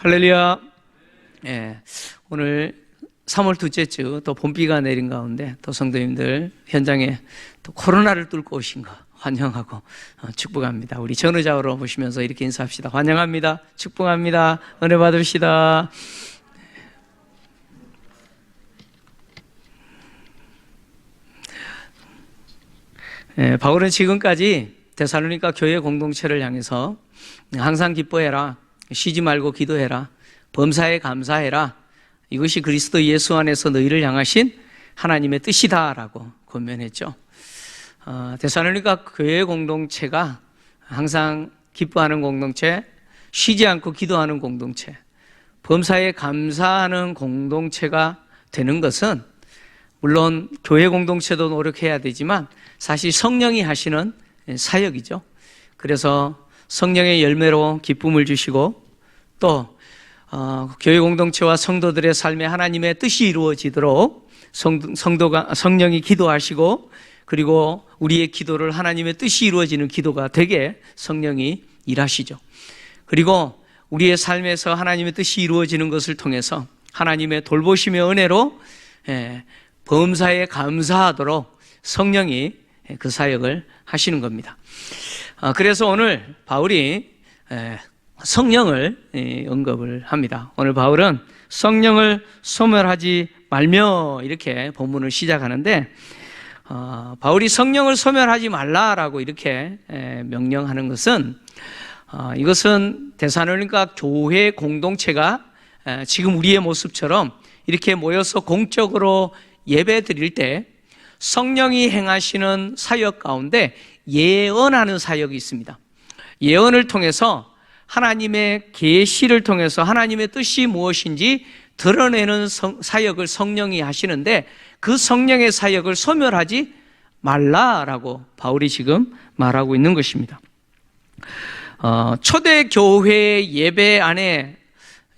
할렐루야. 예, 오늘 3월 둘째 주 또 봄비가 내린 가운데 또 성도님들 현장에 또 코로나를 뚫고 오신 거 환영하고 축복합니다. 우리 전의자로 보시면서 이렇게 인사합시다. 환영합니다. 축복합니다. 은혜 받으시다. 예, 바울은 지금까지 데살로니가 교회 공동체를 향해서 항상 기뻐해라, 쉬지 말고 기도해라, 범사에 감사해라, 이것이 그리스도 예수 안에서 너희를 향하신 하나님의 뜻이다라고 권면했죠. 데살로니가 교회 공동체가 항상 기뻐하는 공동체, 쉬지 않고 기도하는 공동체, 범사에 감사하는 공동체가 되는 것은 물론 교회 공동체도 노력해야 되지만 사실 성령이 하시는 사역이죠. 그래서 성령의 열매로 기쁨을 주시고 또 교회 공동체와 성도들의 삶에 하나님의 뜻이 이루어지도록 성령이 기도하시고, 그리고 우리의 기도를 하나님의 뜻이 이루어지는 기도가 되게 성령이 일하시죠. 그리고 우리의 삶에서 하나님의 뜻이 이루어지는 것을 통해서 하나님의 돌보심의 은혜로 범사에 감사하도록 성령이 그 사역을 하시는 겁니다. 그래서 오늘 바울이 성령을 언급을 합니다. 오늘 바울은 성령을 소멸하지 말며 이렇게 본문을 시작하는데, 바울이 성령을 소멸하지 말라라고 이렇게 명령하는 것은 이것은 데살로니가 교회 공동체가 지금 우리의 모습처럼 이렇게 모여서 공적으로 예배 드릴 때 성령이 행하시는 사역 가운데 예언하는 사역이 있습니다. 예언을 통해서 하나님의 계시를 통해서 하나님의 뜻이 무엇인지 드러내는 사역을 성령이 하시는데, 그 성령의 사역을 소멸하지 말라라고 바울이 지금 말하고 있는 것입니다. 초대교회 예배 안에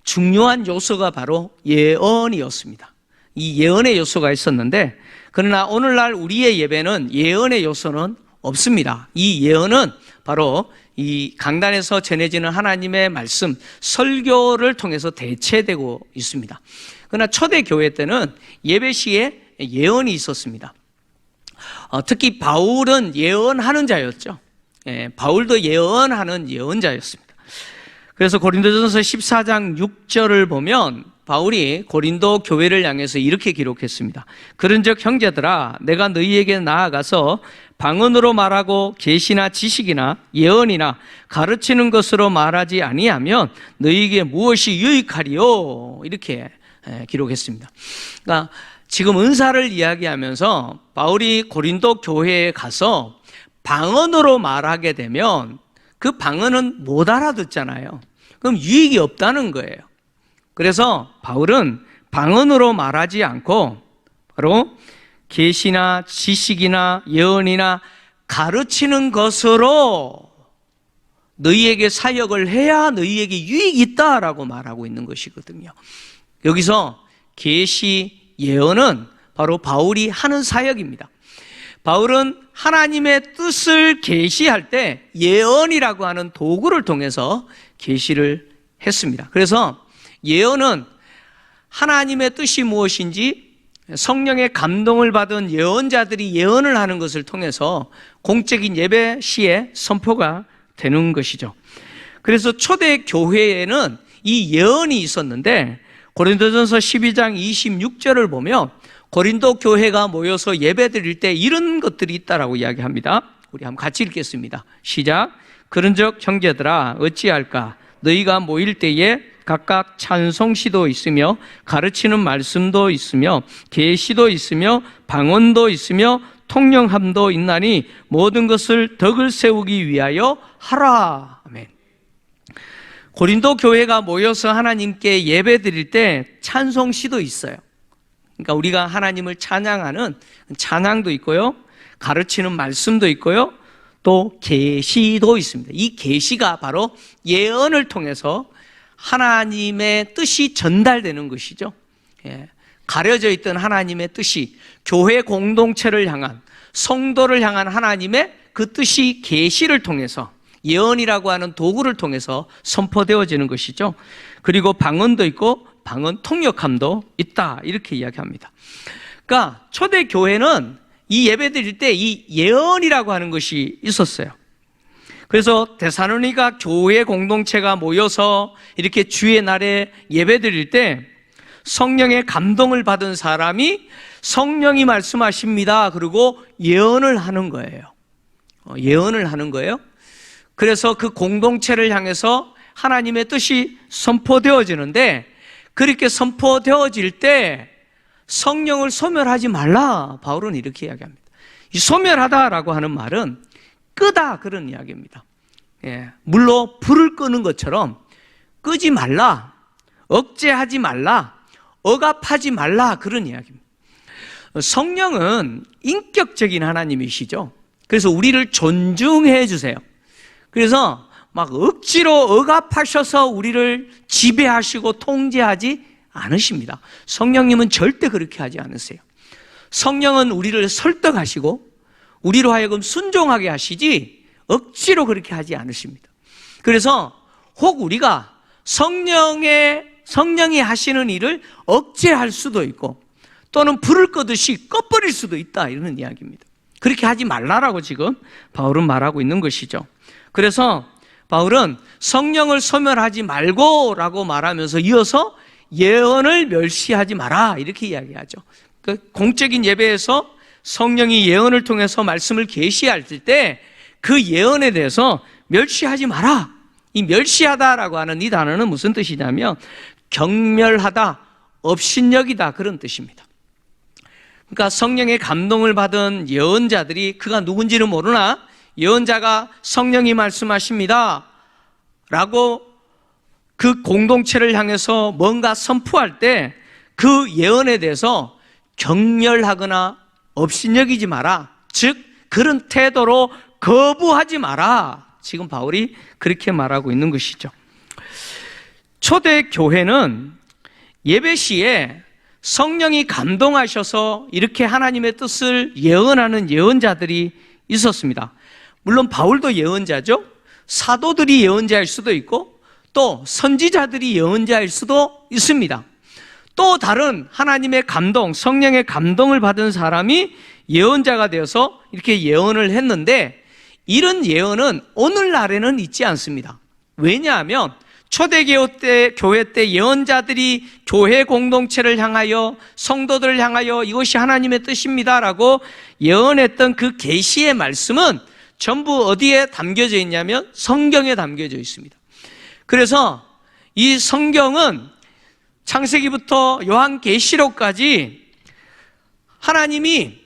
중요한 요소가 바로 예언이었습니다. 이 예언의 요소가 있었는데, 그러나 오늘날 우리의 예배는 예언의 요소는 없습니다. 이 예언은 바로 이 강단에서 전해지는 하나님의 말씀, 설교를 통해서 대체되고 있습니다. 그러나 초대교회 때는 예배 시에 예언이 있었습니다. 특히 바울은 예언하는 자였죠. 바울도 예언하는 예언자였습니다. 그래서 고린도전서 14장 6절을 보면 바울이 고린도 교회를 향해서 이렇게 기록했습니다. 그런즉 형제들아, 내가 너희에게 나아가서 방언으로 말하고 계시나 지식이나 예언이나 가르치는 것으로 말하지 아니하면 너희에게 무엇이 유익하리요? 이렇게 기록했습니다. 그러니까 지금 은사를 이야기하면서 바울이 고린도 교회에 가서 방언으로 말하게 되면 그 방언은 못 알아듣잖아요. 그럼 유익이 없다는 거예요. 그래서 바울은 방언으로 말하지 않고 바로 계시나 지식이나 예언이나 가르치는 것으로 너희에게 사역을 해야 너희에게 유익이 있다라고 말하고 있는 것이거든요. 여기서 계시, 예언은 바로 바울이 하는 사역입니다. 바울은 하나님의 뜻을 계시할 때 예언이라고 하는 도구를 통해서 계시를 했습니다. 그래서 예언은 하나님의 뜻이 무엇인지 성령의 감동을 받은 예언자들이 예언을 하는 것을 통해서 공적인 예배 시에 선포가 되는 것이죠. 그래서 초대 교회에는 이 예언이 있었는데, 고린도전서 12장 26절을 보면 고린도 교회가 모여서 예배 드릴 때 이런 것들이 있다라고 이야기합니다. 우리 한번 같이 읽겠습니다. 시작. 그런즉 형제들아, 어찌할까? 너희가 모일 때에 각각 찬송시도 있으며 가르치는 말씀도 있으며 계시도 있으며 방언도 있으며 통령함도 있나니 모든 것을 덕을 세우기 위하여 하라. 아멘. 고린도 교회가 모여서 하나님께 예배 드릴 때 찬송시도 있어요. 그러니까 우리가 하나님을 찬양하는 찬양도 있고요, 가르치는 말씀도 있고요, 또 계시도 있습니다. 이 계시가 바로 예언을 통해서 하나님의 뜻이 전달되는 것이죠. 가려져 있던 하나님의 뜻이 교회 공동체를 향한, 성도를 향한 하나님의 그 뜻이 계시를 통해서 예언이라고 하는 도구를 통해서 선포되어지는 것이죠. 그리고 방언도 있고 방언 통역함도 있다, 이렇게 이야기합니다. 그러니까 초대 교회는 이 예배 드릴 때 이 예언이라고 하는 것이 있었어요. 그래서 데살로니가 교회 공동체가 모여서 이렇게 주의 날에 예배 드릴 때 성령의 감동을 받은 사람이 성령이 말씀하십니다, 그리고 예언을 하는 거예요. 예언을 하는 거예요. 그래서 그 공동체를 향해서 하나님의 뜻이 선포되어지는데, 그렇게 선포되어질 때 성령을 소멸하지 말라, 바울은 이렇게 이야기합니다. 이 소멸하다라고 하는 말은 끄다, 그런 이야기입니다. 물로 불을 끄는 것처럼 끄지 말라, 억제하지 말라, 억압하지 말라, 그런 이야기입니다. 성령은 인격적인 하나님이시죠. 그래서 우리를 존중해 주세요. 그래서 막 억지로 억압하셔서 우리를 지배하시고 통제하지 않으십니다. 성령님은 절대 그렇게 하지 않으세요. 성령은 우리를 설득하시고 우리로 하여금 순종하게 하시지 억지로 그렇게 하지 않으십니다. 그래서 혹 우리가 성령이 하시는 일을 억제할 수도 있고 또는 불을 끄듯이 꺼버릴 수도 있다, 이런 이야기입니다. 그렇게 하지 말라라고 지금 바울은 말하고 있는 것이죠. 그래서 바울은 성령을 소멸하지 말고 라고 말하면서 이어서 예언을 멸시하지 마라, 이렇게 이야기하죠. 공적인 예배에서 성령이 예언을 통해서 말씀을 계시할 때 그 예언에 대해서 멸시하지 마라. 이 멸시하다라고 하는 이 단어는 무슨 뜻이냐면 경멸하다, 업신여기다, 그런 뜻입니다. 그러니까 성령의 감동을 받은 예언자들이, 그가 누군지는 모르나 예언자가 성령이 말씀하십니다 라고 그 공동체를 향해서 뭔가 선포할 때 그 예언에 대해서 경멸하거나 업신여기지 마라, 즉 그런 태도로 거부하지 마라, 지금 바울이 그렇게 말하고 있는 것이죠. 초대 교회는 예배 시에 성령이 감동하셔서 이렇게 하나님의 뜻을 예언하는 예언자들이 있었습니다. 물론 바울도 예언자죠. 사도들이 예언자일 수도 있고 또 선지자들이 예언자일 수도 있습니다. 또 다른 하나님의 감동, 성령의 감동을 받은 사람이 예언자가 되어서 이렇게 예언을 했는데, 이런 예언은 오늘날에는 있지 않습니다. 왜냐하면 초대교회 때 예언자들이 교회 공동체를 향하여, 성도들을 향하여 이것이 하나님의 뜻입니다라고 예언했던 그 계시의 말씀은 전부 어디에 담겨져 있냐면 성경에 담겨져 있습니다. 그래서 이 성경은 창세기부터 요한계시록까지 하나님이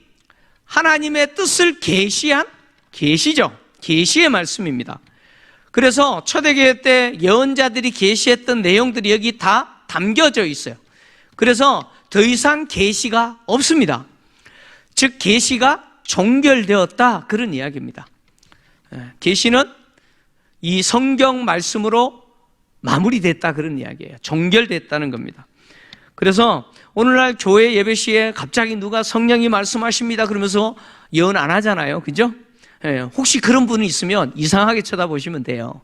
하나님의 뜻을 계시한 계시죠. 계시의 말씀입니다. 그래서 초대교회 때 예언자들이 계시했던 내용들이 여기 다 담겨져 있어요. 그래서 더 이상 계시가 없습니다. 즉 계시가 종결되었다, 그런 이야기입니다. 계시는 이 성경 말씀으로 마무리됐다, 그런 이야기예요. 종결됐다는 겁니다. 그래서 오늘날 교회 예배 시에 갑자기 누가 성령이 말씀하십니다 그러면서 예언 안 하잖아요. 그죠? 혹시 그런 분이 있으면 이상하게 쳐다보시면 돼요.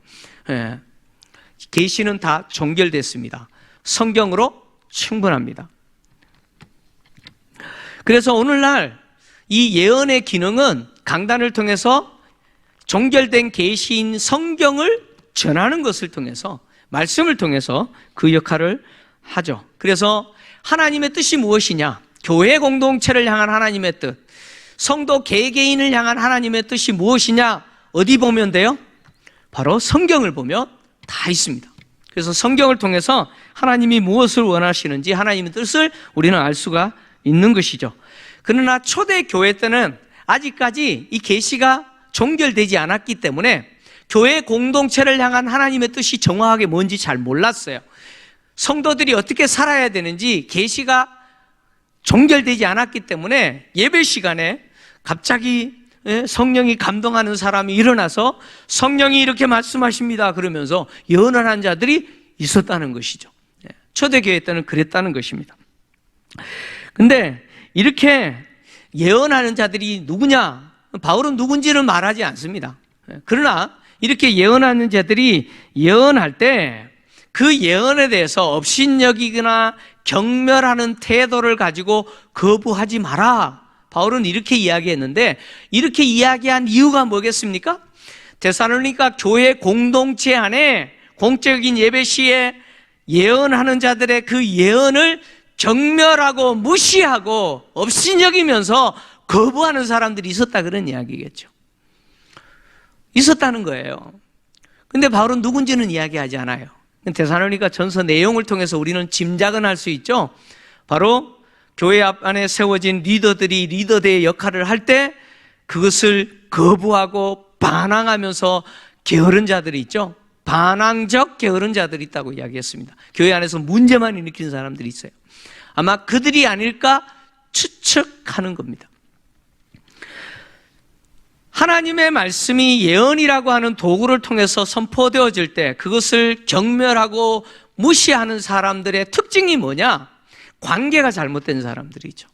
계시는 다 종결됐습니다. 성경으로 충분합니다. 그래서 오늘날 이 예언의 기능은 강단을 통해서 종결된 계시인 성경을 전하는 것을 통해서, 말씀을 통해서 그 역할을 하죠. 그래서 하나님의 뜻이 무엇이냐, 교회 공동체를 향한 하나님의 뜻, 성도 개개인을 향한 하나님의 뜻이 무엇이냐, 어디 보면 돼요? 바로 성경을 보면 다 있습니다. 그래서 성경을 통해서 하나님이 무엇을 원하시는지 하나님의 뜻을 우리는 알 수가 있는 것이죠. 그러나 초대교회 때는 아직까지 이 계시가 종결되지 않았기 때문에 교회 공동체를 향한 하나님의 뜻이 정확하게 뭔지 잘 몰랐어요. 성도들이 어떻게 살아야 되는지 계시가 종결되지 않았기 때문에 예배 시간에 갑자기 성령이 감동하는 사람이 일어나서 성령이 이렇게 말씀하십니다 그러면서 예언하는 자들이 있었다는 것이죠. 초대교회 때는 그랬다는 것입니다. 근데 이렇게 예언하는 자들이 누구냐, 바울은 누군지는 말하지 않습니다. 그러나 이렇게 예언하는 자들이 예언할 때 그 예언에 대해서 업신여기거나 경멸하는 태도를 가지고 거부하지 마라. 바울은 이렇게 이야기했는데, 이렇게 이야기한 이유가 뭐겠습니까? 데살로니가 교회 공동체 안에 공적인 예배 시에 예언하는 자들의 그 예언을 경멸하고 무시하고 업신여기면서 거부하는 사람들이 있었다, 그런 이야기겠죠. 있었다는 거예요. 근데 바울은 누군지는 이야기하지 않아요. 데살로니가 전서 내용을 통해서 우리는 짐작은 할 수 있죠. 바로 교회 앞 안에 세워진 리더들이 리더대의 역할을 할 때 그것을 거부하고 반항하면서 게으른 자들이 있죠. 반항적 게으른 자들이 있다고 이야기했습니다. 교회 안에서 문제만 일으키는 사람들이 있어요. 아마 그들이 아닐까 추측하는 겁니다. 하나님의 말씀이 예언이라고 하는 도구를 통해서 선포되어질 때 그것을 경멸하고 무시하는 사람들의 특징이 뭐냐? 관계가 잘못된 사람들이죠.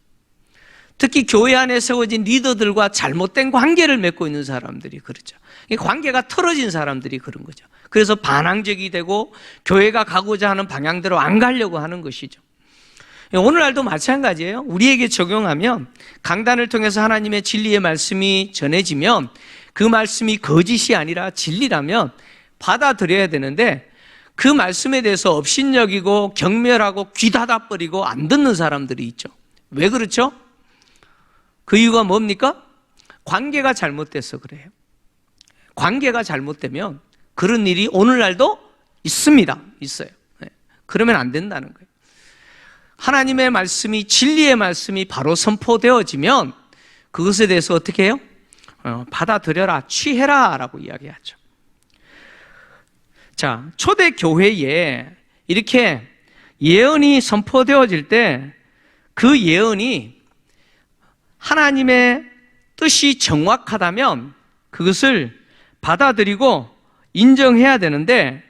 특히 교회 안에 세워진 리더들과 잘못된 관계를 맺고 있는 사람들이 그렇죠. 관계가 틀어진 사람들이 그런 거죠. 그래서 반항적이 되고 교회가 가고자 하는 방향대로 안 가려고 하는 것이죠. 오늘날도 마찬가지예요. 우리에게 적용하면 강단을 통해서 하나님의 진리의 말씀이 전해지면 그 말씀이 거짓이 아니라 진리라면 받아들여야 되는데 그 말씀에 대해서 업신여기고 경멸하고 귀 닫아버리고 안 듣는 사람들이 있죠. 왜 그렇죠? 그 이유가 뭡니까? 관계가 잘못돼서 그래요. 관계가 잘못되면 그런 일이 오늘날도 있습니다. 있어요. 그러면 안 된다는 거예요. 하나님의 말씀이, 진리의 말씀이 바로 선포되어지면 그것에 대해서 어떻게 해요? 받아들여라, 취해라 라고 이야기하죠. 자, 초대 교회에 이렇게 예언이 선포되어질 때 그 예언이 하나님의 뜻이 정확하다면 그것을 받아들이고 인정해야 되는데,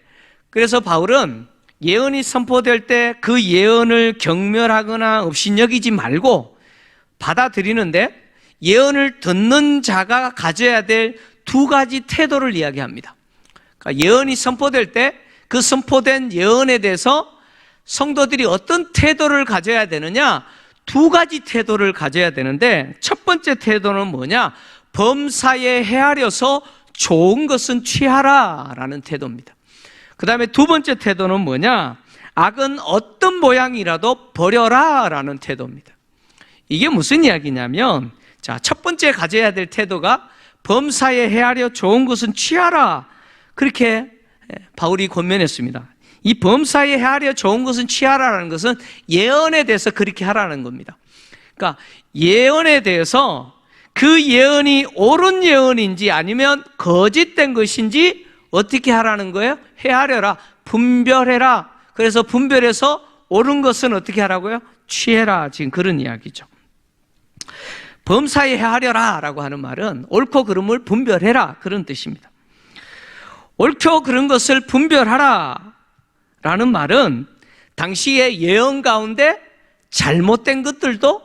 그래서 바울은 예언이 선포될 때 그 예언을 경멸하거나 업신여기지 말고 받아들이는데 예언을 듣는 자가 가져야 될 두 가지 태도를 이야기합니다. 그러니까 예언이 선포될 때 그 선포된 예언에 대해서 성도들이 어떤 태도를 가져야 되느냐? 두 가지 태도를 가져야 되는데 첫 번째 태도는 뭐냐? 범사에 헤아려서 좋은 것은 취하라 라는 태도입니다. 그 다음에 두 번째 태도는 뭐냐? 악은 어떤 모양이라도 버려라 라는 태도입니다. 이게 무슨 이야기냐면, 자, 첫 번째 가져야 될 태도가 범사에 헤아려 좋은 것은 취하라, 그렇게 바울이 권면했습니다. 이 범사에 헤아려 좋은 것은 취하라는 것은 예언에 대해서 그렇게 하라는 겁니다. 그러니까 예언에 대해서 그 예언이 옳은 예언인지 아니면 거짓된 것인지 어떻게 하라는 거예요? 헤아려라, 분별해라. 그래서 분별해서 옳은 것은 어떻게 하라고요? 취해라. 지금 그런 이야기죠. 범사에 헤아려라 라고 하는 말은 옳고 그름을 분별해라, 그런 뜻입니다. 옳고 그른 것을 분별하라 라는 말은 당시의 예언 가운데 잘못된 것들도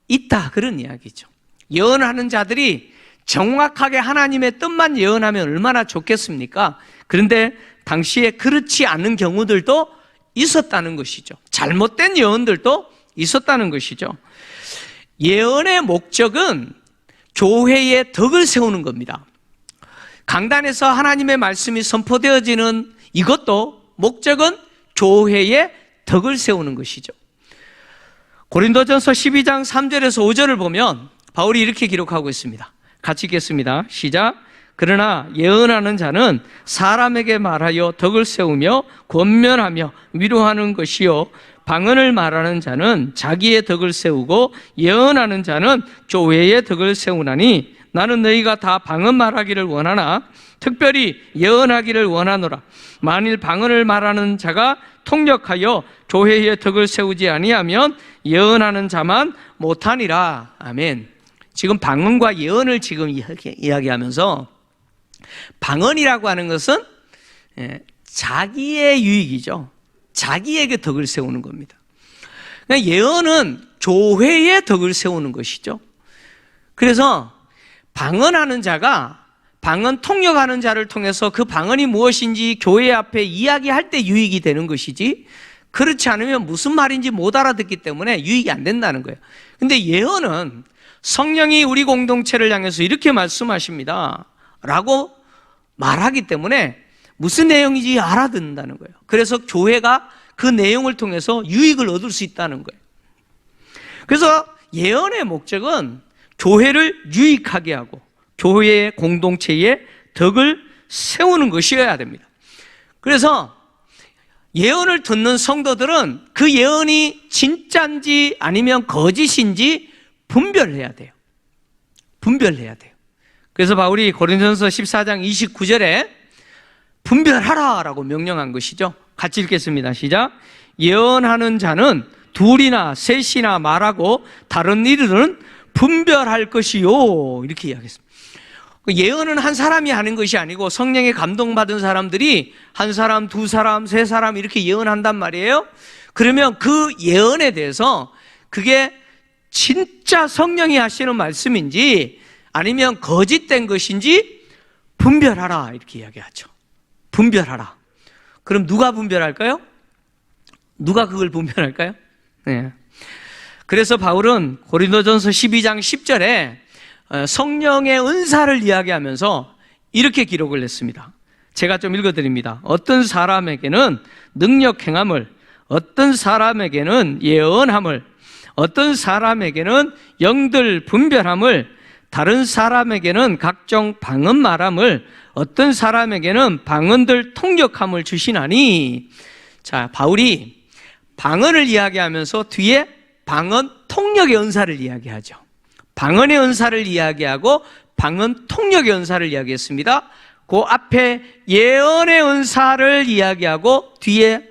있다, 그런 이야기죠. 예언하는 자들이 정확하게 하나님의 뜻만 예언하면 얼마나 좋겠습니까? 그런데 당시에 그렇지 않은 경우들도 있었다는 것이죠. 잘못된 예언들도 있었다는 것이죠. 예언의 목적은 교회의 덕을 세우는 겁니다. 강단에서 하나님의 말씀이 선포되어지는 이것도 목적은 교회의 덕을 세우는 것이죠. 고린도전서 12장 3절에서 5절을 보면 바울이 이렇게 기록하고 있습니다. 같이 읽겠습니다. 시작. 그러나 예언하는 자는 사람에게 말하여 덕을 세우며 권면하며 위로하는 것이요, 방언을 말하는 자는 자기의 덕을 세우고 예언하는 자는 교회의 덕을 세우나니 나는 너희가 다 방언 말하기를 원하나 특별히 예언하기를 원하노라. 만일 방언을 말하는 자가 통역하여 교회의 덕을 세우지 아니하면 예언하는 자만 못하니라. 아멘. 지금 방언과 예언을 지금 이야기하면서 방언이라고 하는 것은 자기의 유익이죠. 자기에게 덕을 세우는 겁니다. 그러니까 예언은 교회의 덕을 세우는 것이죠. 그래서 방언하는 자가 방언 통역하는 자를 통해서 그 방언이 무엇인지 교회 앞에 이야기할 때 유익이 되는 것이지, 그렇지 않으면 무슨 말인지 못 알아듣기 때문에 유익이 안 된다는 거예요. 근데 예언은 성령이 우리 공동체를 향해서 이렇게 말씀하십니다 라고 말하기 때문에 무슨 내용인지 알아듣는다는 거예요. 그래서 교회가 그 내용을 통해서 유익을 얻을 수 있다는 거예요. 그래서 예언의 목적은 교회를 유익하게 하고 교회의 공동체의 덕을 세우는 것이어야 됩니다. 그래서 예언을 듣는 성도들은 그 예언이 진짜인지 아니면 거짓인지 분별해야 돼요. 분별해야 돼요. 그래서 바울이 고린도전서 14장 29절에 분별하라라고 명령한 것이죠. 같이 읽겠습니다. 시작. 예언하는 자는 둘이나 셋이나 말하고 다른 이들은 분별할 것이요, 이렇게 이야기했습니다. 예언은 한 사람이 하는 것이 아니고 성령에 감동받은 사람들이 한 사람, 두 사람, 세 사람 이렇게 예언한단 말이에요. 그러면 그 예언에 대해서 그게 진짜 성령이 하시는 말씀인지 아니면 거짓된 것인지 분별하라, 이렇게 이야기하죠. 분별하라. 그럼 누가 분별할까요? 누가 그걸 분별할까요? 네. 그래서 바울은 고린도전서 12장 10절에 성령의 은사를 이야기하면서 이렇게 기록을 했습니다. 제가 좀 읽어드립니다. 어떤 사람에게는 능력 행함을, 어떤 사람에게는 예언함을, 어떤 사람에게는 영들 분별함을, 다른 사람에게는 각종 방언 말함을, 어떤 사람에게는 방언들 통역함을 주시나니. 자, 바울이 방언을 이야기하면서 뒤에 방언 통역의 은사를 이야기하죠. 방언의 은사를 이야기하고 방언 통역의 은사를 이야기했습니다. 그 앞에 예언의 은사를 이야기하고 뒤에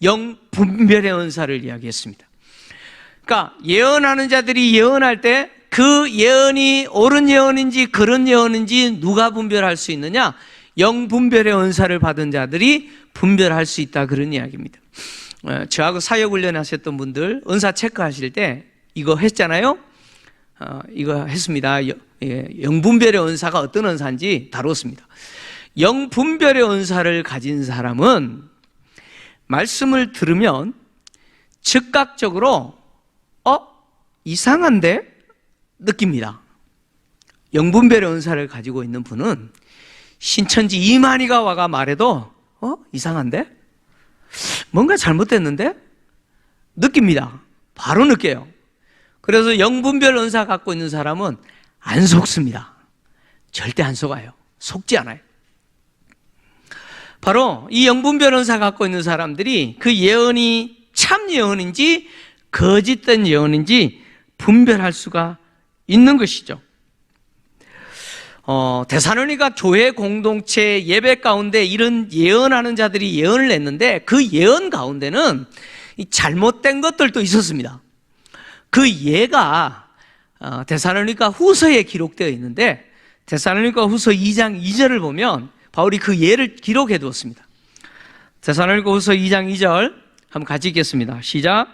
영 분별의 은사를 이야기했습니다. 그러니까 예언하는 자들이 예언할 때 그 예언이 옳은 예언인지 그런 예언인지 누가 분별할 수 있느냐? 영 분별의 은사를 받은 자들이 분별할 수 있다, 그런 이야기입니다. 저하고 사역훈련 하셨던 분들 은사 체크하실 때 이거 했잖아요. 이거 했습니다. 영분별의 은사가 어떤 은사인지 다뤘습니다. 영분별의 은사를 가진 사람은 말씀을 들으면 즉각적으로 이상한데? 느낍니다. 영분별의 은사를 가지고 있는 분은 신천지 이만희가 와가 말해도 이상한데? 뭔가 잘못됐는데? 느낍니다. 바로 느껴요. 그래서 영분별 은사 갖고 있는 사람은 안 속습니다. 절대 안 속아요. 속지 않아요. 바로 이 영분별 은사 갖고 있는 사람들이 그 예언이 참 예언인지 거짓된 예언인지 분별할 수가 있는 것이죠. 데살로니가 교회 공동체 예배 가운데 이런 예언하는 자들이 예언을 했는데 그 예언 가운데는 잘못된 것들도 있었습니다. 그 예가 데살로니가 후서에 기록되어 있는데 데살로니가 후서 2장 2절을 보면 바울이 그 예를 기록해 두었습니다. 데살로니가 후서 2장 2절 한번 같이 읽겠습니다. 시작.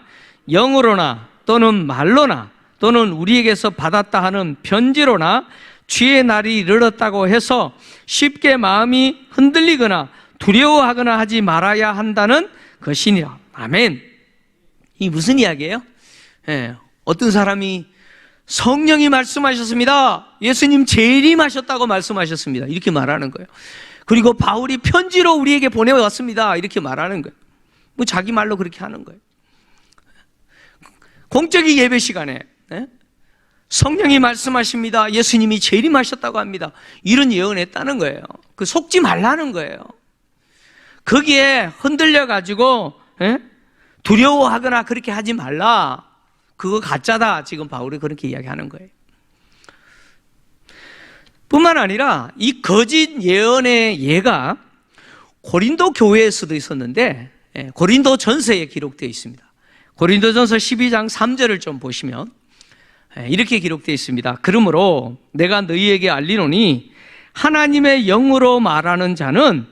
영으로나 또는 말로나 또는 우리에게서 받았다 하는 편지로나 주의 날이 이르렀다고 해서 쉽게 마음이 흔들리거나 두려워하거나 하지 말아야 한다는 것이니라. 아멘. 이 무슨 이야기예요? 어떤 사람이 성령이 말씀하셨습니다. 예수님 재림하셨다고 말씀하셨습니다. 이렇게 말하는 거예요. 그리고 바울이 편지로 우리에게 보내왔습니다. 이렇게 말하는 거예요. 뭐 자기 말로 그렇게 하는 거예요. 공적인 예배 시간에 성령이 말씀하십니다. 예수님이 재림하셨다고 합니다. 이런 예언했다는 거예요. 그 속지 말라는 거예요. 거기에 흔들려가지고 두려워하거나 그렇게 하지 말라. 그거 가짜다. 지금 바울이 그렇게 이야기하는 거예요. 뿐만 아니라 이 거짓 예언의 예가 고린도 교회에서도 있었는데 고린도 전서에 기록되어 있습니다. 고린도전서 12장 3절을 좀 보시면 이렇게 기록되어 있습니다. 그러므로 내가 너희에게 알리노니 하나님의 영으로 말하는 자는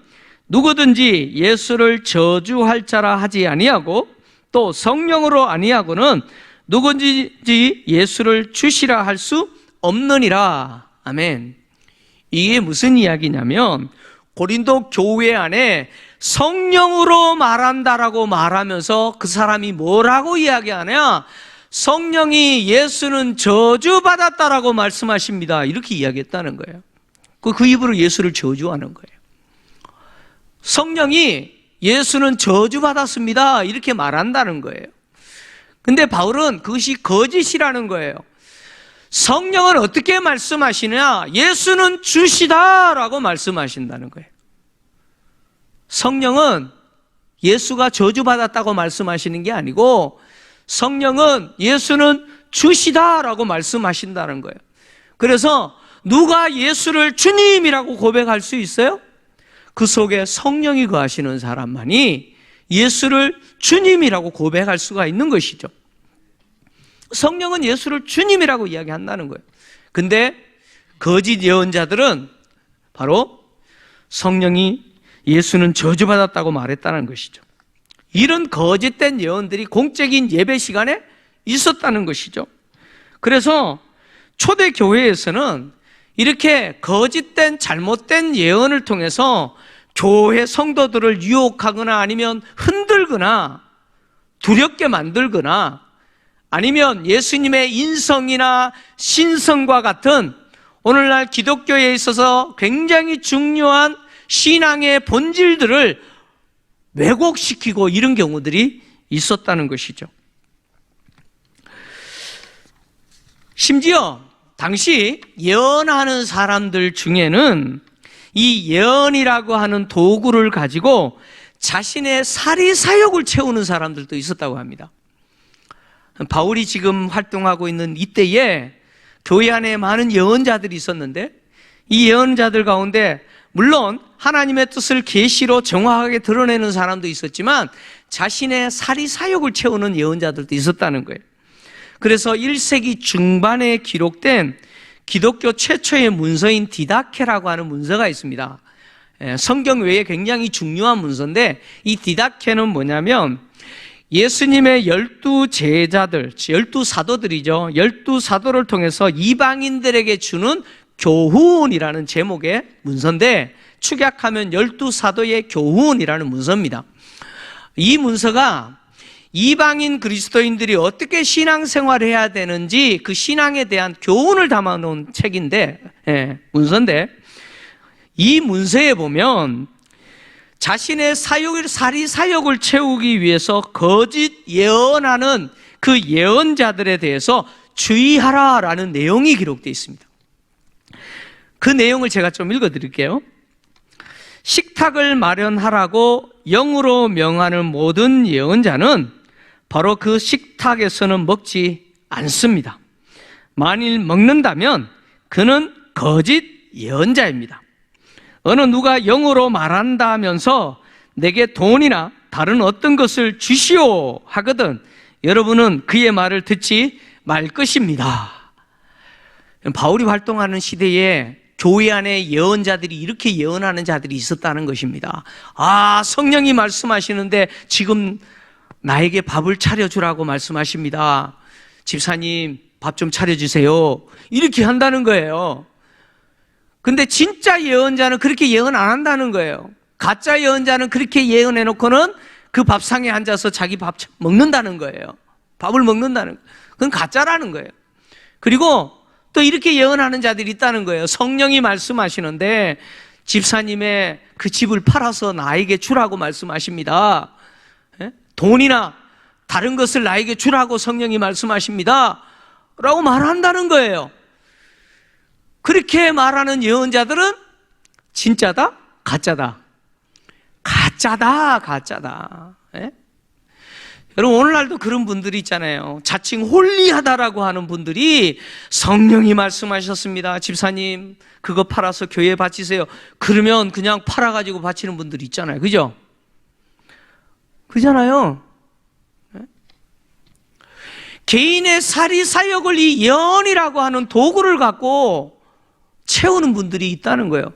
누구든지 예수를 저주할 자라 하지 아니하고 또 성령으로 아니하고는 누구든지 예수를 주시라 할 수 없느니라. 아멘. 이게 무슨 이야기냐면 고린도 교회 안에 성령으로 말한다라고 말하면서 그 사람이 뭐라고 이야기하냐? 성령이 예수는 저주받았다라고 말씀하십니다. 이렇게 이야기했다는 거예요. 그 입으로 예수를 저주하는 거예요. 성령이 예수는 저주받았습니다. 이렇게 말한다는 거예요. 근데 바울은 그것이 거짓이라는 거예요. 성령은 어떻게 말씀하시냐? 예수는 주시다라고 말씀하신다는 거예요. 성령은 예수가 저주받았다고 말씀하시는 게 아니고 성령은 예수는 주시다라고 말씀하신다는 거예요. 그래서 누가 예수를 주님이라고 고백할 수 있어요? 그 속에 성령이 거하시는 사람만이 예수를 주님이라고 고백할 수가 있는 것이죠. 성령은 예수를 주님이라고 이야기한다는 거예요. 근데 거짓 예언자들은 바로 성령이 예수는 저주받았다고 말했다는 것이죠. 이런 거짓된 예언들이 공적인 예배 시간에 있었다는 것이죠. 그래서 초대 교회에서는 이렇게 거짓된 잘못된 예언을 통해서 교회 성도들을 유혹하거나 아니면 흔들거나 두렵게 만들거나 아니면 예수님의 인성이나 신성과 같은 오늘날 기독교에 있어서 굉장히 중요한 신앙의 본질들을 왜곡시키고 이런 경우들이 있었다는 것이죠. 심지어 당시 예언하는 사람들 중에는 이 예언이라고 하는 도구를 가지고 자신의 사리사욕을 채우는 사람들도 있었다고 합니다. 바울이 지금 활동하고 있는 이때에 교회 안에 많은 예언자들이 있었는데 이 예언자들 가운데 물론 하나님의 뜻을 계시로 정확하게 드러내는 사람도 있었지만 자신의 사리사욕을 채우는 예언자들도 있었다는 거예요. 그래서 1세기 중반에 기록된 기독교 최초의 문서인 디다케라고 하는 문서가 있습니다. 성경 외에 굉장히 중요한 문서인데 이 디다케는 뭐냐면 예수님의 12제자들, 12사도들이죠. 12사도를 통해서 이방인들에게 주는 교훈이라는 제목의 문서인데 축약하면 12사도의 교훈이라는 문서입니다. 이 문서가 이방인 그리스도인들이 어떻게 신앙생활을 해야 되는지 그 신앙에 대한 교훈을 담아놓은 책인데 문서인데 이 문서에 보면 자신의 사리사욕을 채우기 위해서 거짓 예언하는 그 예언자들에 대해서 주의하라라는 내용이 기록되어 있습니다. 그 내용을 제가 좀 읽어드릴게요. 식탁을 마련하라고 영으로 명하는 모든 예언자는 바로 그 식탁에서는 먹지 않습니다. 만일 먹는다면 그는 거짓 예언자입니다. 어느 누가 영으로 말한다면서 내게 돈이나 다른 어떤 것을 주시오 하거든 여러분은 그의 말을 듣지 말 것입니다. 바울이 활동하는 시대에 교회 안에 예언자들이 이렇게 예언하는 자들이 있었다는 것입니다. 아, 성령이 말씀하시는데 지금 나에게 밥을 차려주라고 말씀하십니다. 집사님, 밥 좀 차려주세요. 이렇게 한다는 거예요. 근데 진짜 예언자는 그렇게 예언 안 한다는 거예요. 가짜 예언자는 그렇게 예언해놓고는 그 밥상에 앉아서 자기 밥 먹는다는 거예요. 밥을 먹는다는 거예요. 그건 가짜라는 거예요. 그리고 또 이렇게 예언하는 자들이 있다는 거예요. 성령이 말씀하시는데 집사님의 그 집을 팔아서 나에게 주라고 말씀하십니다. 돈이나 다른 것을 나에게 주라고 성령이 말씀하십니다. 라고 말한다는 거예요. 그렇게 말하는 예언자들은 진짜다? 가짜다? 가짜다, 가짜다. 여러분 오늘날도 그런 분들이 있잖아요. 자칭 홀리하다라고 하는 분들이 성령이 말씀하셨습니다. 집사님 그거 팔아서 교회에 바치세요. 그러면 그냥 팔아가지고 바치는 분들이 있잖아요. 그죠? 그잖아요. 개인의 사리사욕을 이 예언이라고 하는 도구를 갖고 채우는 분들이 있다는 거예요.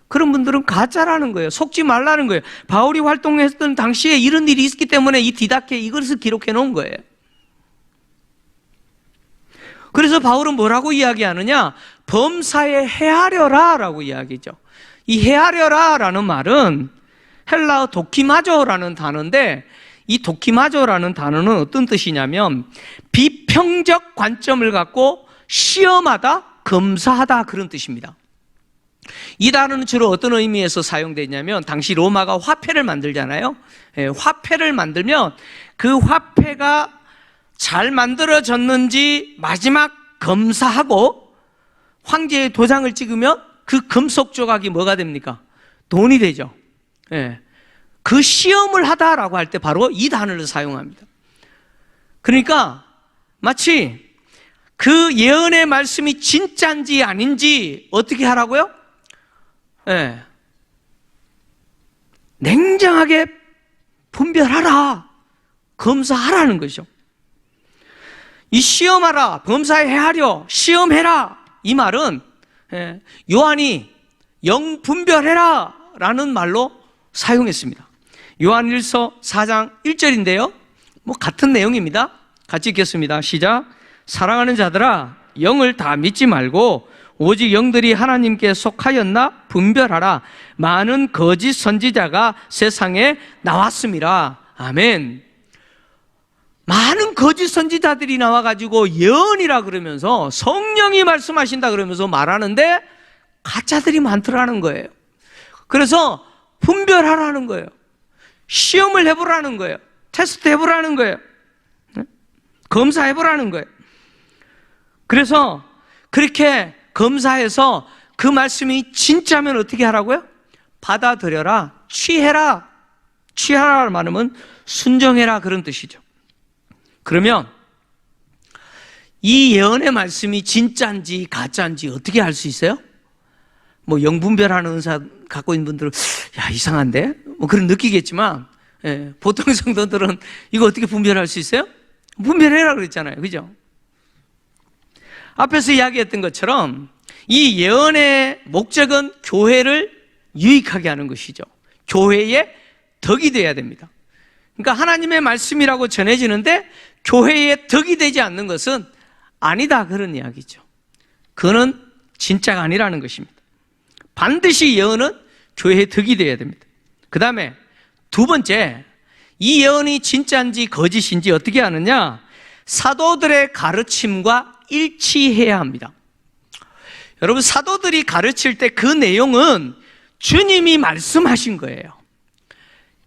그런 분들은 가짜라는 거예요. 속지 말라는 거예요. 바울이 활동했던 당시에 이런 일이 있었기 때문에 이 디다케 이것을 기록해 놓은 거예요. 그래서 바울은 뭐라고 이야기하느냐? 범사에 헤아려라 라고 이야기죠. 이 헤아려라 라는 말은 헬라어 도키마조라는 단어인데, 이 도키마조라는 단어는 어떤 뜻이냐면 비평적 관점을 갖고 시험하다, 검사하다, 그런 뜻입니다. 이 단어는 주로 어떤 의미에서 사용되냐면, 당시 로마가 화폐를 만들잖아요. 화폐를 만들면 그 화폐가 잘 만들어졌는지 마지막 검사하고 황제의 도장을 찍으면 그 금속 조각이 뭐가 됩니까? 돈이 되죠. 그 시험을 하다라고 할 때 바로 이 단어를 사용합니다. 그러니까 마치 그 예언의 말씀이 진짜인지 아닌지 어떻게 하라고요? 냉정하게 분별하라, 검사하라는 거죠. 이 시험하라, 범사에 헤아려, 시험해라, 이 말은 요한이 영분별해라 라는 말로 사용했습니다. 요한일서 4장 1절인데요 같은 내용입니다. 같이 읽겠습니다. 시작. 사랑하는 자들아, 영을 다 믿지 말고 오직 영들이 하나님께 속하였나 분별하라. 많은 거짓 선지자가 세상에 나왔습니다. 아멘. 많은 거짓 선지자들이 나와가지고 예언이라 그러면서 성령이 말씀하신다 그러면서 말하는데 가짜들이 많더라는 거예요. 그래서 분별하라는 거예요. 시험을 해보라는 거예요. 테스트 해보라는 거예요. 검사해보라는 거예요. 그래서 그렇게 검사해서 그 말씀이 진짜면 어떻게 하라고요? 받아들여라, 취해라. 취하라 말하면 순종해라, 그런 뜻이죠. 그러면 이 예언의 말씀이 진짜인지 가짜인지 어떻게 알 수 있어요? 영분별하는 은사 갖고 있는 분들은 야, 이상한데? 그런 느끼겠지만, 보통 성도들은 이거 어떻게 분별할 수 있어요? 분별해라 그랬잖아요. 그죠? 앞에서 이야기했던 것처럼 이 예언의 목적은 교회를 유익하게 하는 것이죠. 교회의 덕이 되어야 됩니다. 그러니까 하나님의 말씀이라고 전해지는데 교회의 덕이 되지 않는 것은 아니다, 그런 이야기죠. 그거는 진짜가 아니라는 것입니다. 반드시 예언은 교회의 덕이 되어야 됩니다. 그 다음에 두 번째, 이 예언이 진짜인지 거짓인지 어떻게 아느냐? 사도들의 가르침과 일치해야 합니다. 여러분, 사도들이 가르칠 때 그 내용은 주님이 말씀하신 거예요.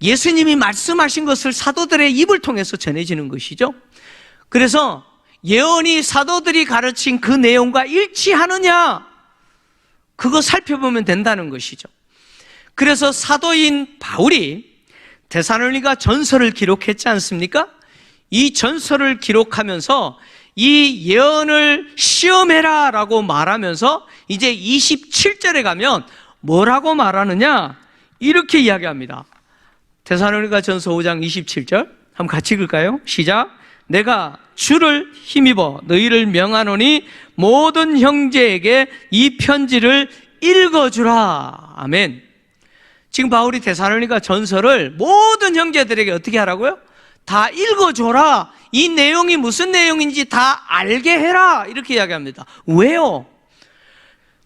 예수님이 말씀하신 것을 사도들의 입을 통해서 전해지는 것이죠. 그래서 예언이 사도들이 가르친 그 내용과 일치하느냐, 그거 살펴보면 된다는 것이죠. 그래서 사도인 바울이 데살로니가 전서를 기록했지 않습니까? 이 전서를 기록하면서 이 예언을 시험해라 라고 말하면서 이제 27절에 가면 뭐라고 말하느냐, 이렇게 이야기합니다. 데살로니가 전서 5장 27절 한번 같이 읽을까요? 시작. 내가 주를 힘입어 너희를 명하노니 모든 형제에게 이 편지를 읽어주라. 아멘. 지금 바울이 데살로니가 전서를 모든 형제들에게 어떻게 하라고요? 다 읽어줘라. 이 내용이 무슨 내용인지 다 알게 해라, 이렇게 이야기합니다. 왜요?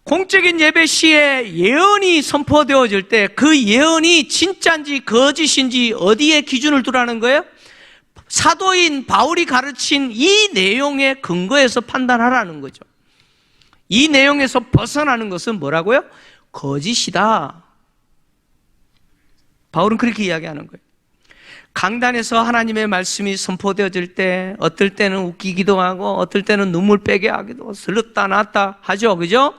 공적인 예배 시에 예언이 선포되어질 때 그 예언이 진짜인지 거짓인지 어디에 기준을 두라는 거예요? 사도인 바울이 가르친 이 내용에 근거해서 판단하라는 거죠. 이 내용에서 벗어나는 것은 뭐라고요? 거짓이다. 바울은 그렇게 이야기하는 거예요. 강단에서 하나님의 말씀이 선포되어질 때 어떨 때는 웃기기도 하고 어떨 때는 눈물 빼게 하기도, 슬렀다 놨다 하죠. 그죠?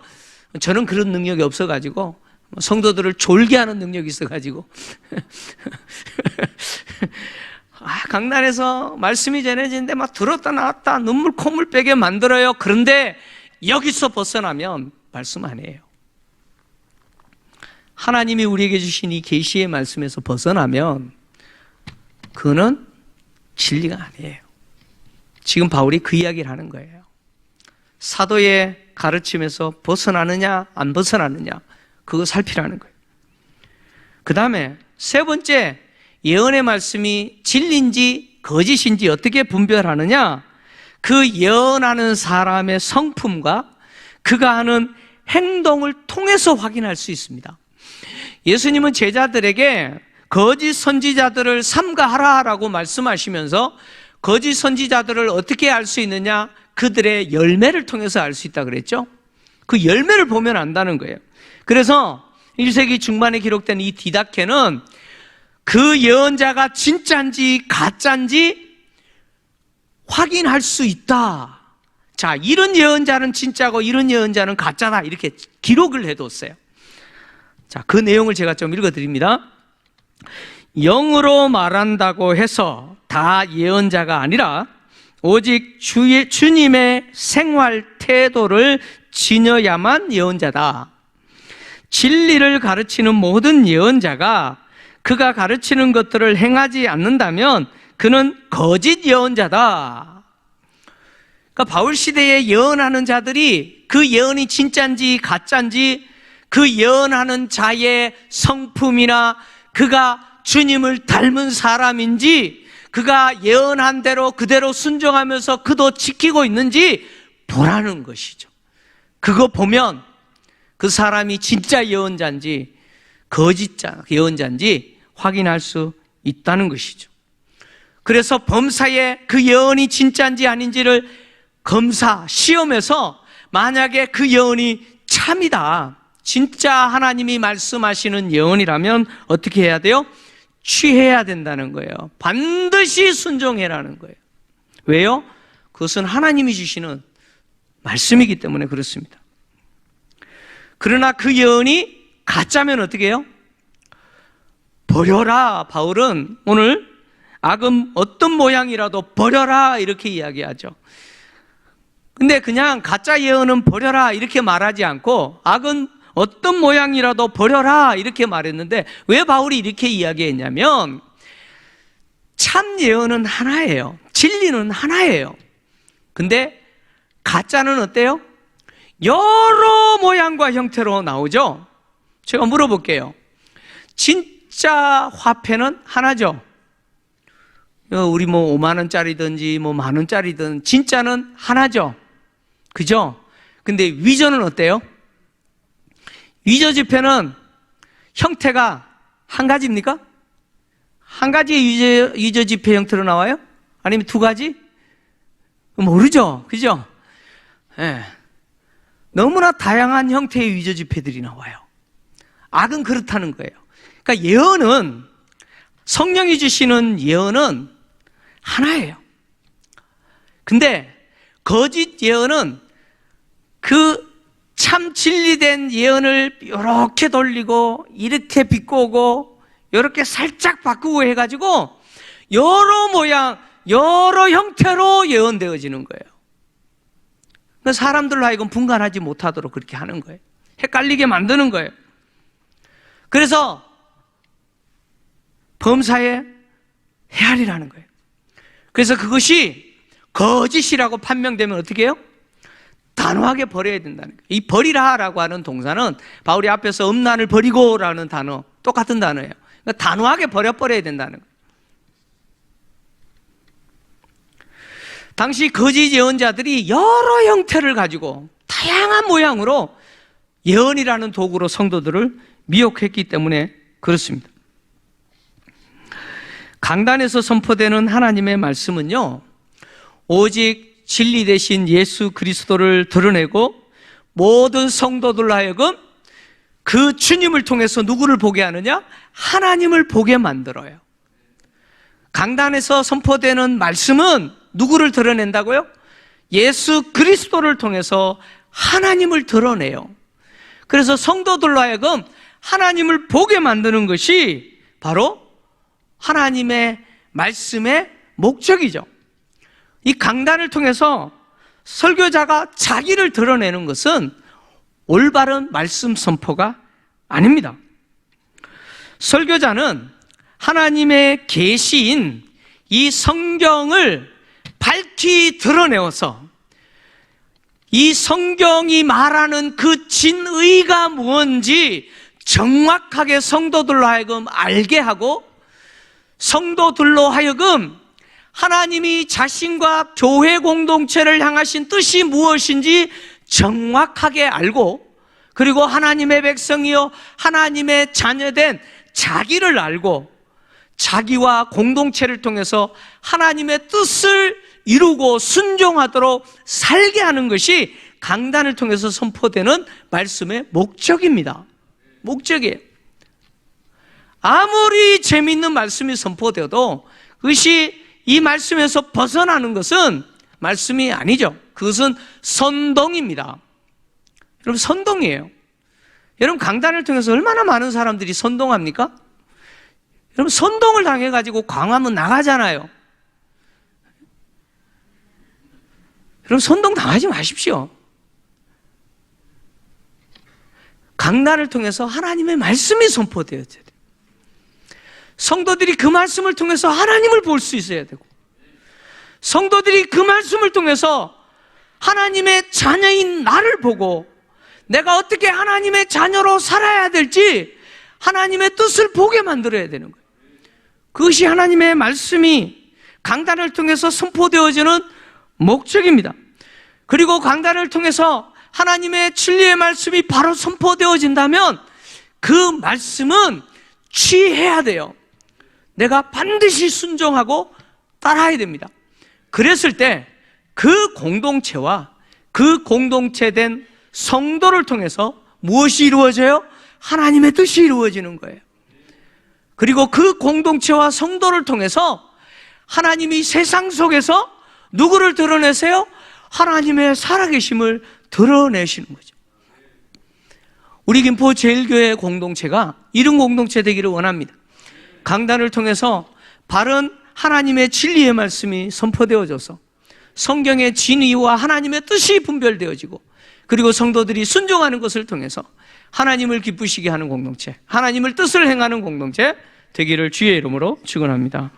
저는 그런 능력이 없어가지고, 성도들을 졸게 하는 능력이 있어가지고 강단에서 말씀이 전해지는데 막 들었다 놨다 눈물 콧물 빼게 만들어요. 그런데 여기서 벗어나면 말씀 아니에요. 하나님이 우리에게 주신 이 계시의 말씀에서 벗어나면 그거는 진리가 아니에요. 지금 바울이 그 이야기를 하는 거예요. 사도의 가르침에서 벗어나느냐 안 벗어나느냐, 그거 살피라는 거예요. 그 다음에 세 번째, 예언의 말씀이 진리인지 거짓인지 어떻게 분별하느냐? 그 예언하는 사람의 성품과 그가 하는 행동을 통해서 확인할 수 있습니다. 예수님은 제자들에게 거짓 선지자들을 삼가하라라고 말씀하시면서 거짓 선지자들을 어떻게 알 수 있느냐? 그들의 열매를 통해서 알 수 있다 그랬죠? 그 열매를 보면 안다는 거예요. 그래서 1세기 중반에 기록된 이 디다케는 그 예언자가 진짜인지 가짜인지 확인할 수 있다. 자, 이런 예언자는 진짜고 이런 예언자는 가짜다. 이렇게 기록을 해뒀어요. 자, 그 내용을 제가 좀 읽어드립니다. 영으로 말한다고 해서 다 예언자가 아니라 오직 주님의 생활 태도를 지녀야만 예언자다. 진리를 가르치는 모든 예언자가 그가 가르치는 것들을 행하지 않는다면 그는 거짓 예언자다. 그러니까 바울 시대에 예언하는 자들이 그 예언이 진짜인지 가짜인지 그 예언하는 자의 성품이나 그가 주님을 닮은 사람인지 그가 예언한 대로 그대로 순종하면서 그도 지키고 있는지 보라는 것이죠. 그거 보면 그 사람이 진짜 예언자인지 거짓 예언자인지 확인할 수 있다는 것이죠. 그래서 범사에 그 예언이 진짜인지 아닌지를 시험해서 만약에 그 예언이 참이다, 진짜 하나님이 말씀하시는 예언이라면 어떻게 해야 돼요? 취해야 된다는 거예요. 반드시 순종해라는 거예요. 왜요? 그것은 하나님이 주시는 말씀이기 때문에 그렇습니다. 그러나 그 예언이 가짜면 어떻게 해요? 버려라. 바울은 오늘 악은 어떤 모양이라도 버려라 이렇게 이야기하죠. 근데 그냥 가짜 예언은 버려라 이렇게 말하지 않고 악은 어떤 모양이라도 버려라 이렇게 말했는데 왜 바울이 이렇게 이야기했냐면 참 예언은 하나예요. 진리는 하나예요. 근데 가짜는 어때요? 여러 모양과 형태로 나오죠. 제가 물어볼게요. 진짜 화폐는 하나죠. 우리 5만 원짜리든지 1만 원짜리든 진짜는 하나죠. 그죠? 근데 위저는 어때요? 위저 지폐는 형태가 한 가지입니까? 한 가지의 위저 지폐 형태로 나와요? 아니면 두 가지? 모르죠. 그죠? 네. 너무나 다양한 형태의 위저 지폐들이 나와요. 악은 그렇다는 거예요. 그러니까 예언은, 성령이 주시는 예언은 하나예요. 근데 거짓 예언은 그 참 진리된 예언을 이렇게 돌리고 이렇게 비꼬고 이렇게 살짝 바꾸고 해가지고 여러 모양, 여러 형태로 예언되어지는 거예요. 그러니까 사람들로 하여금 분간하지 못하도록 그렇게 하는 거예요. 헷갈리게 만드는 거예요. 그래서 범사에 헤아리라는 거예요. 그래서 그것이 거짓이라고 판명되면 어떻게 해요? 단호하게 버려야 된다는 거예요. 이 버리라라고 하는 동사는 바울이 앞에서 음란을 버리고라는 단어, 똑같은 단어예요. 그러니까 단호하게 버려야 된다는 거예요. 당시 거짓 예언자들이 여러 형태를 가지고 다양한 모양으로 예언이라는 도구로 성도들을 미혹했기 때문에 그렇습니다. 강단에서 선포되는 하나님의 말씀은요, 오직 진리 대신 예수 그리스도를 드러내고 모든 성도들로 하여금 그 주님을 통해서 누구를 보게 하느냐? 하나님을 보게 만들어요. 강단에서 선포되는 말씀은 누구를 드러낸다고요? 예수 그리스도를 통해서 하나님을 드러내요. 그래서 성도들로 하여금 하나님을 보게 만드는 것이 바로 하나님의 말씀의 목적이죠. 이 강단을 통해서 설교자가 자기를 드러내는 것은 올바른 말씀 선포가 아닙니다. 설교자는 하나님의 계시인 이 성경을 밝히 드러내어서 이 성경이 말하는 그 진의가 무엇인지 정확하게 성도들로 하여금 알게 하고 성도들로 하여금 하나님이 자신과 교회 공동체를 향하신 뜻이 무엇인지 정확하게 알고, 그리고 하나님의 백성이요 하나님의 자녀된 자기를 알고 자기와 공동체를 통해서 하나님의 뜻을 이루고 순종하도록 살게 하는 것이 강단을 통해서 선포되는 말씀의 목적입니다. 목적이에요. 아무리 재미있는 말씀이 선포되어도 그것이 이 말씀에서 벗어나는 것은 말씀이 아니죠. 그것은 선동입니다. 여러분, 선동이에요. 여러분, 강단을 통해서 얼마나 많은 사람들이 선동합니까? 여러분, 선동을 당해가지고 광화문 나가잖아요. 여러분, 선동 당하지 마십시오. 강단을 통해서 하나님의 말씀이 선포되어야 돼요. 성도들이 그 말씀을 통해서 하나님을 볼 수 있어야 되고, 성도들이 그 말씀을 통해서 하나님의 자녀인 나를 보고 내가 어떻게 하나님의 자녀로 살아야 될지 하나님의 뜻을 보게 만들어야 되는 거예요. 그것이 하나님의 말씀이 강단을 통해서 선포되어지는 목적입니다. 그리고 강단을 통해서 하나님의 진리의 말씀이 바로 선포되어진다면 그 말씀은 취해야 돼요. 내가 반드시 순종하고 따라야 됩니다. 그랬을 때 그 공동체와 그 공동체된 성도를 통해서 무엇이 이루어져요? 하나님의 뜻이 이루어지는 거예요. 그리고 그 공동체와 성도를 통해서 하나님이 세상 속에서 누구를 드러내세요? 하나님의 살아계심을 드러내시는 거죠. 우리 김포 제일교회 공동체가 이런 공동체 되기를 원합니다. 강단을 통해서 바른 하나님의 진리의 말씀이 선포되어져서 성경의 진리와 하나님의 뜻이 분별되어지고, 그리고 성도들이 순종하는 것을 통해서 하나님을 기쁘시게 하는 공동체, 하나님을 뜻을 행하는 공동체 되기를 주의 이름으로 축원합니다.